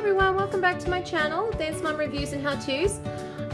everyone, welcome back to my channel, Dance Mum Reviews and How-Tos.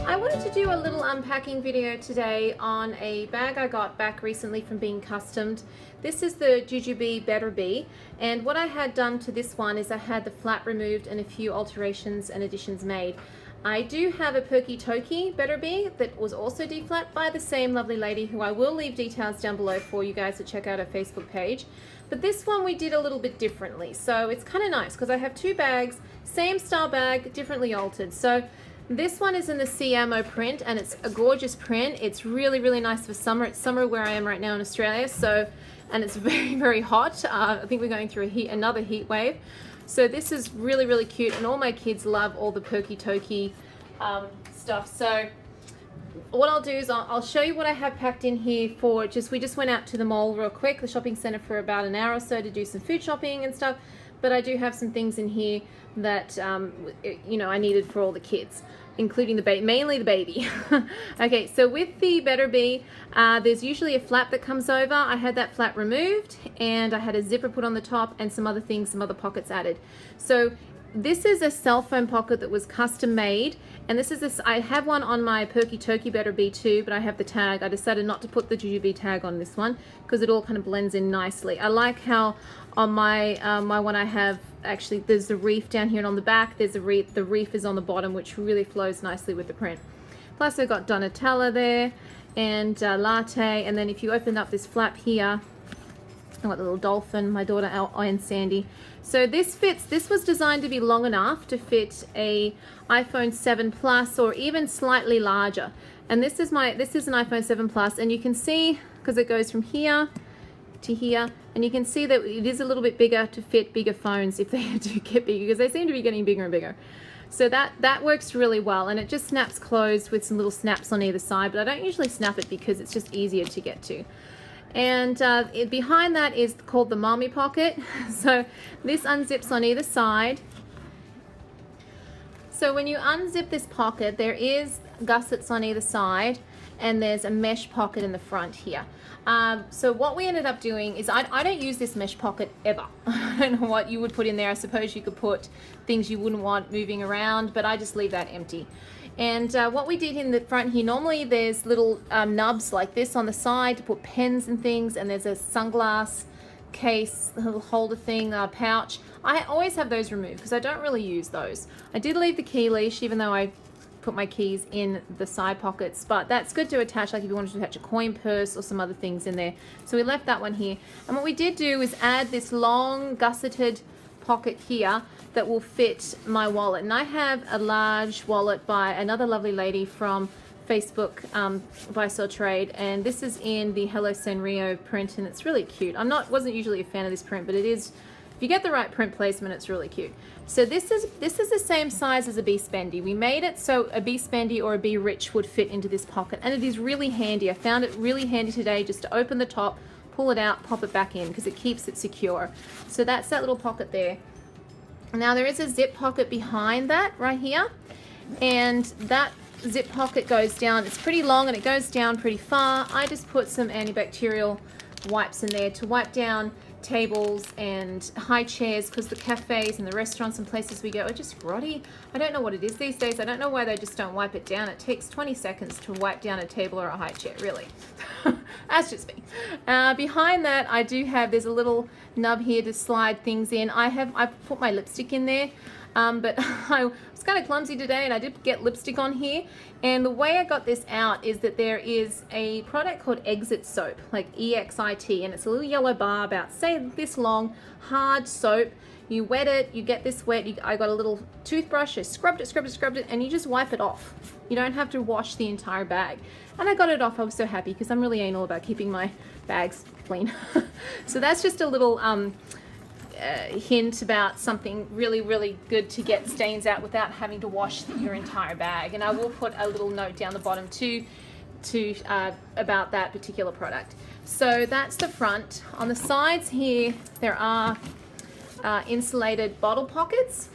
I wanted to do a little unpacking video today on a bag I got back recently from being customed. This is the Jujubee Better Be, and what I had done to this one is I had the flap removed and a few alterations and additions made. I do have a Perky Toki Better Be that was also deflapped by the same lovely lady, who I will leave details down below for you guys to check out her Facebook page. But this one we did a little bit differently, so it's kind of nice because I have two bags, same style bag, differently altered. So this one is in the CMO print, and it's a gorgeous print. It's really, really nice for summer. It's summer where I am right now in Australia, and it's very, very hot. I think we're going through another heat wave. So this is really, really cute, and all my kids love all the Perky Toki stuff. So what I'll do is I'll show you what I have packed in here for we just went out to the mall real quick, the shopping center, for about an hour or so to do some food shopping and stuff. But I do have some things in here that, you know, I needed for all the kids, including the baby, mainly the baby. Okay, so with the Better Be, there's usually a flap that comes over. I had that flap removed, and I had a zipper put on the top and some other things, some other pockets added. So this is a cell phone pocket that was custom made, and I have one on my Perky Toki Better Be too, but I have the tag. I decided not to put the Jujubee tag on this one because it all kind of blends in nicely. I like how on my my one I have, actually there's the reef down here, and on the back there's the reef is on the bottom, which really flows nicely with the print. Plus I've got Donatella there and Latte, and then if you open up this flap here, I've got the little dolphin, my daughter and Sandy. So this was designed to be long enough to fit a iPhone 7 Plus or even slightly larger. And this is an iPhone 7 Plus, and you can see, because it goes from here to here, and you can see that it is a little bit bigger to fit bigger phones if they do get bigger, because they seem to be getting bigger and bigger. So that works really well, and it just snaps closed with some little snaps on either side, but I don't usually snap it because it's just easier to get to. And behind that is called the mommy pocket. So this unzips on either side. So when you unzip this pocket, there is gussets on either side, and there's a mesh pocket in the front here. So what we ended up doing is, I don't use this mesh pocket ever. I don't know what you would put in there. I suppose you could put things you wouldn't want moving around, but I just leave that empty. And what we did in the front here, normally there's little nubs like this on the side to put pens and things, and there's a sunglass case, a little holder thing, pouch. I always have those removed because I don't really use those. I did leave the key leash, even though I put my keys in the side pockets, but that's good to attach, like if you wanted to attach a coin purse or some other things in there. So we left that one here. And what we did do is add this long gusseted pocket here that will fit my wallet, and I have a large wallet by another lovely lady from Facebook, Buy Sell Trade, and this is in the Hello Sanrio print, and it's really cute. Wasn't usually a fan of this print, but it is, if you get the right print placement, it's really cute. So this is the same size as a Be Spendy. We made it so a Be Spendy or a Be Rich would fit into this pocket, and it is really handy. I found it really handy today just to open the top, pull it out, pop it back in, because it keeps it secure. So that's that little pocket there. Now there is a zip pocket behind that right here, and that zip pocket goes down. It's pretty long and it goes down pretty far. I just put some antibacterial wipes in there to wipe down tables and high chairs, because the cafes and the restaurants and places we go are just grotty. I don't know what it is these days. I don't know why they just don't wipe it down. It takes 20 seconds to wipe down a table or a high chair, really. That's just me. Behind that, I do have, there's a little nub here to slide things in. I put my lipstick in there, but I was kind of clumsy today, and I did get lipstick on here. And the way I got this out is that there is a product called Exit Soap, like EXIT, and it's a little yellow bar about, say, this long, hard soap. You wet it, you get this wet, I got a little toothbrush, I scrubbed it, and you just wipe it off. You don't have to wash the entire bag. And I got it off. I was so happy because I'm really anal about keeping my bags clean. So that's just a little hint about something really, really good to get stains out without having to wash your entire bag. And I will put a little note down the bottom too about that particular product. So that's the front. On the sides here, there are insulated bottle pockets,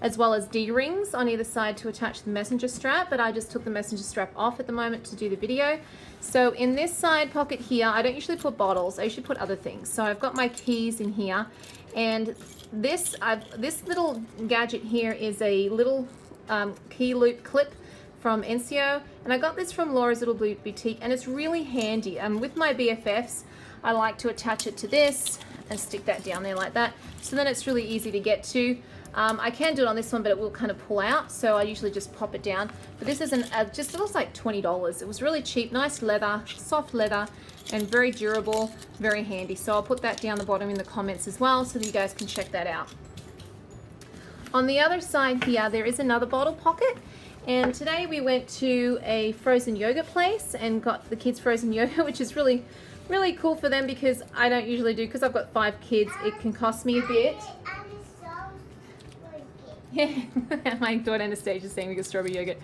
as well as D-rings on either side to attach the messenger strap, but I just took the messenger strap off at the moment to do the video. So in this side pocket here, I don't usually put bottles, I usually put other things. So I've got my keys in here, and this little gadget here is a little key loop clip from NCO, and I got this from Laura's Little Boutique, and it's really handy. With my BFFs, I like to attach it to this and stick that down there like that, so then it's really easy to get to. I can do it on this one, but it will kind of pull out, so I usually just pop it down. But this is just, it was like $20. It was really cheap, nice leather, soft leather, and very durable, very handy. So I'll put that down the bottom in the comments as well, so that you guys can check that out. On the other side here, there is another bottle pocket. And today we went to a frozen yogurt place and got the kids frozen yogurt, which is really, really cool for them, because I don't usually do, because I've got 5 kids, it can cost me a bit. Yeah, my daughter Anastasia is saying we get strawberry yogurt.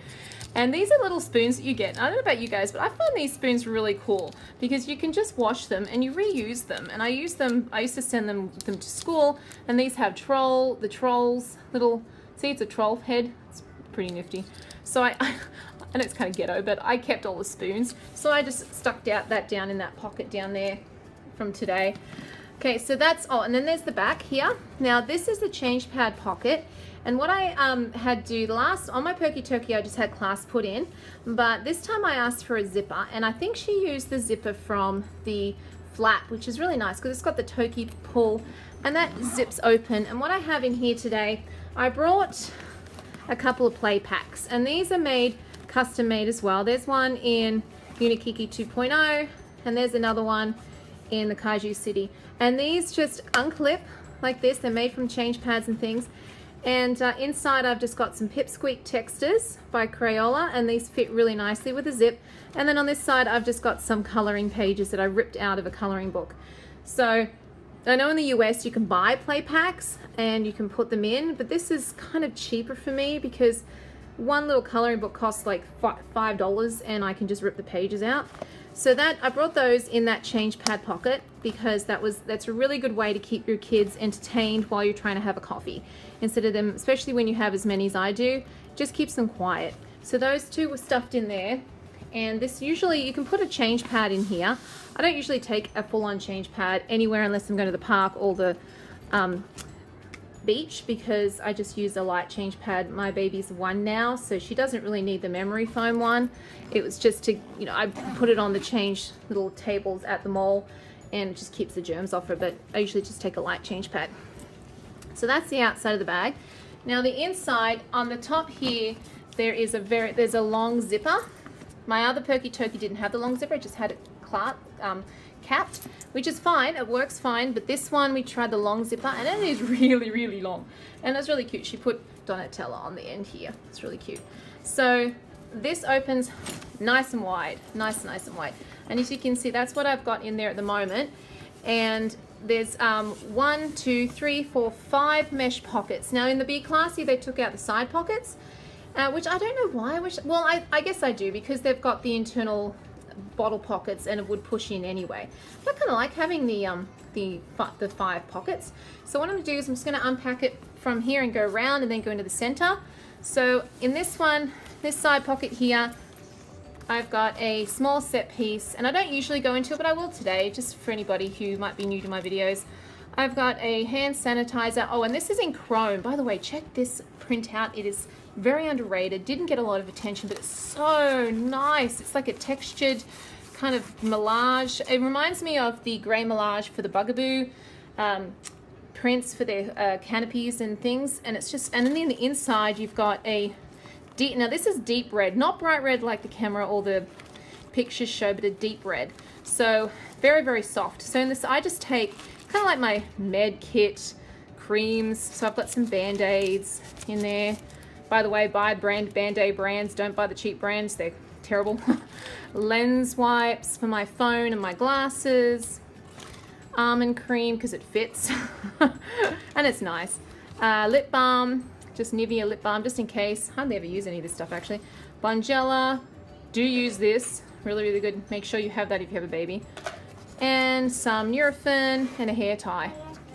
And these are little spoons that you get. I don't know about you guys, but I find these spoons really cool because you can just wash them and you reuse them. And I use them, I used to send them to school, and these have the trolls little, see, it's a troll head. It's pretty nifty. So I know it's kind of ghetto, but I kept all the spoons. So I just stuck that down in that pocket down there from today. Okay, so that's, oh, and then there's the back here. Now this is the change pad pocket. And what I had do on my Perky Turkey, I just had clasp put in, but this time I asked for a zipper, and I think she used the zipper from the flap, which is really nice because it's got the Turkey pull, and that zips open. And what I have in here today, I brought a couple of play packs, and these are custom made as well. There's one in Unikiki 2.0, and there's another one in the Kaiju City. And these just unclip like this. They're made from change pads and things. And inside I've just got some Pipsqueak textures by Crayola, and these fit really nicely with a zip. And then on this side I've just got some coloring pages that I ripped out of a coloring book. So I know in the US you can buy play packs and you can put them in, but this is kind of cheaper for me because one little coloring book costs like $5 and I can just rip the pages out. So that I brought those in that change pad pocket because that's a really good way to keep your kids entertained while you're trying to have a coffee. Instead of them, especially when you have as many as I do, just keeps them quiet. So those two were stuffed in there. And this usually, you can put a change pad in here. I don't usually take a full-on change pad anywhere unless I'm going to the park or the beach, because I just use a light change pad. My baby's 1 now, so she doesn't really need the memory foam one. It was just to, you know, I put it on the change little tables at the mall and it just keeps the germs off her, but I usually just take a light change pad. So that's the outside of the bag. Now the inside, on the top here, there's a long zipper. My other Perky Turkey didn't have the long zipper, it just had it capped, which is fine, it works fine, but this one we tried the long zipper and it is really, really long. And it's really cute. She put Donatella on the end here. It's really cute. So this opens nice and wide, nice and wide. And as you can see, that's what I've got in there at the moment. And there's 1, 2, 3, 4, 5 mesh pockets. Now in the B classy, they took out the side pockets, which I don't know why. I guess I do, because they've got the internal bottle pockets and it would push in anyway. But I kind of like having the 5 pockets. So what I'm going to do is I'm just going to unpack it from here and go around and then go into the center. So in this one, this side pocket here, I've got a small set piece, and I don't usually go into it, but I will today, just for anybody who might be new to my videos. I've got a hand sanitizer. Oh, and this is in chrome. By the way, check this printout. It is very underrated. Didn't get a lot of attention, but it's so nice. It's like a textured kind of melange. It reminds me of the grey melange for the Bugaboo prints for their canopies and things. And it's just, and then in the inside you've got a deep, now this is deep red, not bright red like the camera or the pictures show, but a deep red. So very, very soft. So in this, I just take kind of like my med kit creams. So I've got some Band-Aids in there. By the way, buy Band-Aid brands. Don't buy the cheap brands. They're terrible. Lens wipes for my phone and my glasses. Almond cream because it fits. And it's nice. Lip balm. Just Nivea lip balm just in case. Hardly ever use any of this stuff actually. Bonjela. Do use this. Really, really good. Make sure you have that if you have a baby. And some Nurofen and a hair tie.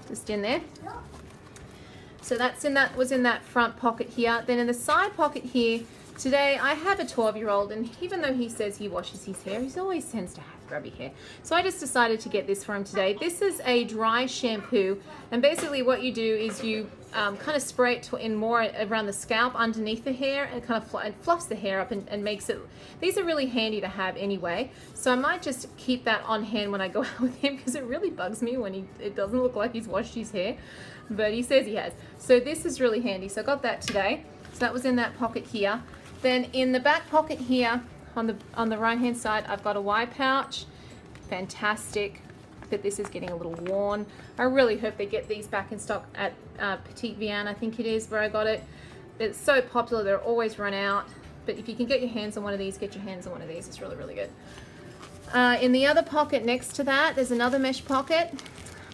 Just in there. So that's was in that front pocket here. Then in the side pocket here, Today I have a 12-year-old, and even though he says he washes his hair, he always tends to have grubby hair. So I just decided to get this for him today. This is a dry shampoo, and basically what you do is you kind of spray it in more around the scalp underneath the hair, and kind of fluffs the hair up and makes it. These are really handy to have anyway, so I might just keep that on hand when I go out with him, because it really bugs me when it doesn't look like he's washed his hair, but he says he has. So this is really handy. So I got that today. So that was in that pocket here. Then in the back pocket here on the right hand side, I've got a Y pouch. Fantastic, but this is getting a little worn. I really hope they get these back in stock at Petite Vianne, I think it is where I got it. It's so popular, they're always run out. But if you can get your hands on one of these, get your hands on one of these. It's really, really good. In the other pocket next to that, there's another mesh pocket.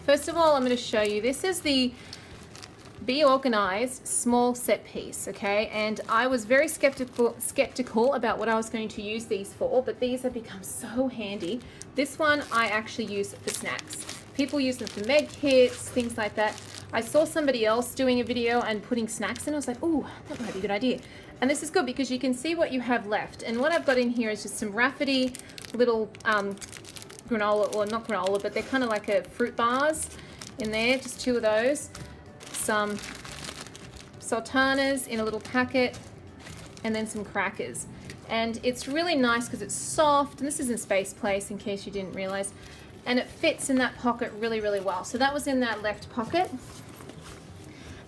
First of all, I'm going to show you. This is the Be Organized small set piece, okay? And I was very skeptical about what I was going to use these for, but these have become so handy. This one I actually use for snacks. People use them for med kits, things like that. I saw somebody else doing a video and putting snacks in. I was like, oh, that might be a good idea. And this is good because you can see what you have left. And what I've got in here is just some Rafferty little granola, or not granola, but they're kind of like a fruit bars in there, just 2 of those. Some sultanas in a little packet, and then some crackers. And it's really nice because it's soft, and this is in Space Place in case you didn't realize, and it fits in that pocket really, really well. So that was in that left pocket.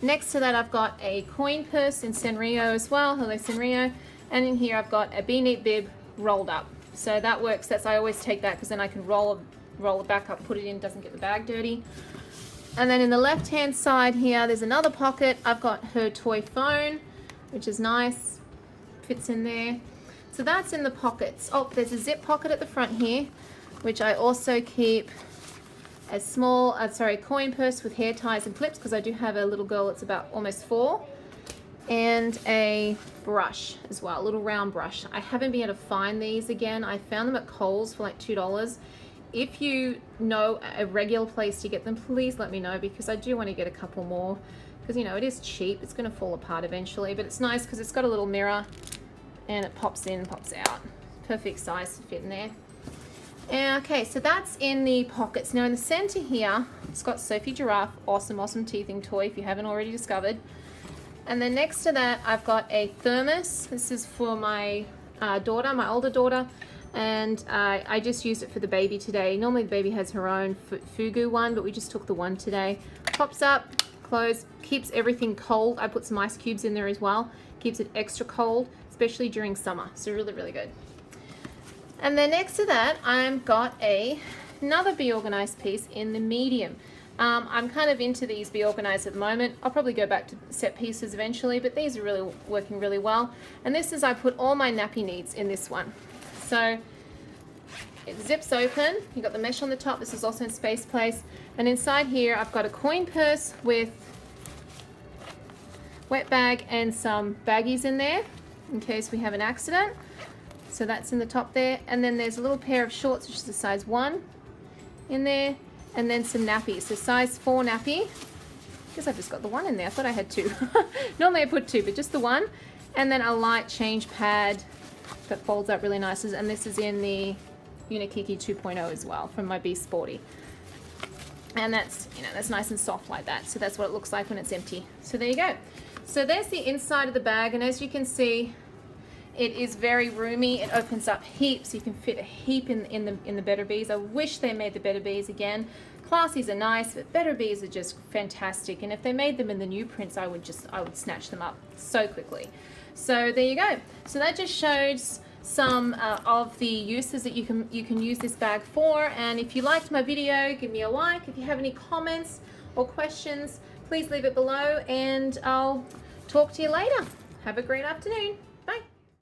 Next to that, I've got a coin purse in Sanrio as well. Hello, Sanrio. And in here, I've got a Be Neat bib rolled up. So that works. I always take that because then I can roll it back up, put it in, doesn't get the bag dirty. And then in the left hand side here, there's another pocket. I've got her toy phone, which is nice, fits in there. So that's in the pockets. Oh, there's a zip pocket at the front here, which I also keep a small, coin purse with hair ties and clips, because I do have a little girl that's about almost 4, and a brush as well, a little round brush. I haven't been able to find these again. I found them at Kohl's for like $2. If you know a regular place to get them, please let me know, because I do want to get a couple more, because you know it is cheap. It's going to fall apart eventually, but it's nice because it's got a little mirror and it pops in, pops out. Perfect size to fit in there. Okay, so that's in the pockets. Now in the center here, it's got Sophie Giraffe, awesome teething toy if you haven't already discovered. And then next to that, I've got a thermos. This is for my daughter, my older daughter. And I just used it for the baby today. Normally the baby has her own fugu one, but we just took the one today. Pops up, close, keeps everything cold. I put some ice cubes in there as well. Keeps it extra cold, especially during summer. So really, really good. And then next to that, I've got another Be Organized piece in the medium. I'm kind of into these Be Organized at the moment. I'll probably go back to set pieces eventually, but these are really working really well. And this is, I put all my nappy needs in this one. So it zips open. You've got the mesh on the top. This is also in Space Place. And inside here, I've got a coin purse with wet bag and some baggies in there in case we have an accident. So that's in the top there. And then there's a little pair of shorts, which is a size 1 in there. And then some nappies. So size 4 nappy. I guess I've just got the 1 in there. I thought I had 2. Normally I put 2, but just the 1. And then a light change pad that folds up really nice. And this is in the Unikiki 2.0 as well from my Be Sporty. And that's, you know, that's nice and soft like that. So that's what it looks like when it's empty. So there you go. So there's the inside of the bag. And as you can see, it is very roomy. It opens up heaps. You can fit a heap in the Better Bees. I wish they made the Better Bees again. Classies are nice, but Better Bees are just fantastic. And if they made them in the new prints, I would snatch them up so quickly. So there you go. So that just shows some of the uses that you can use this bag for. And if you liked my video, give me a like. If you have any comments or questions, please leave it below, and I'll talk to you later. Have a great afternoon.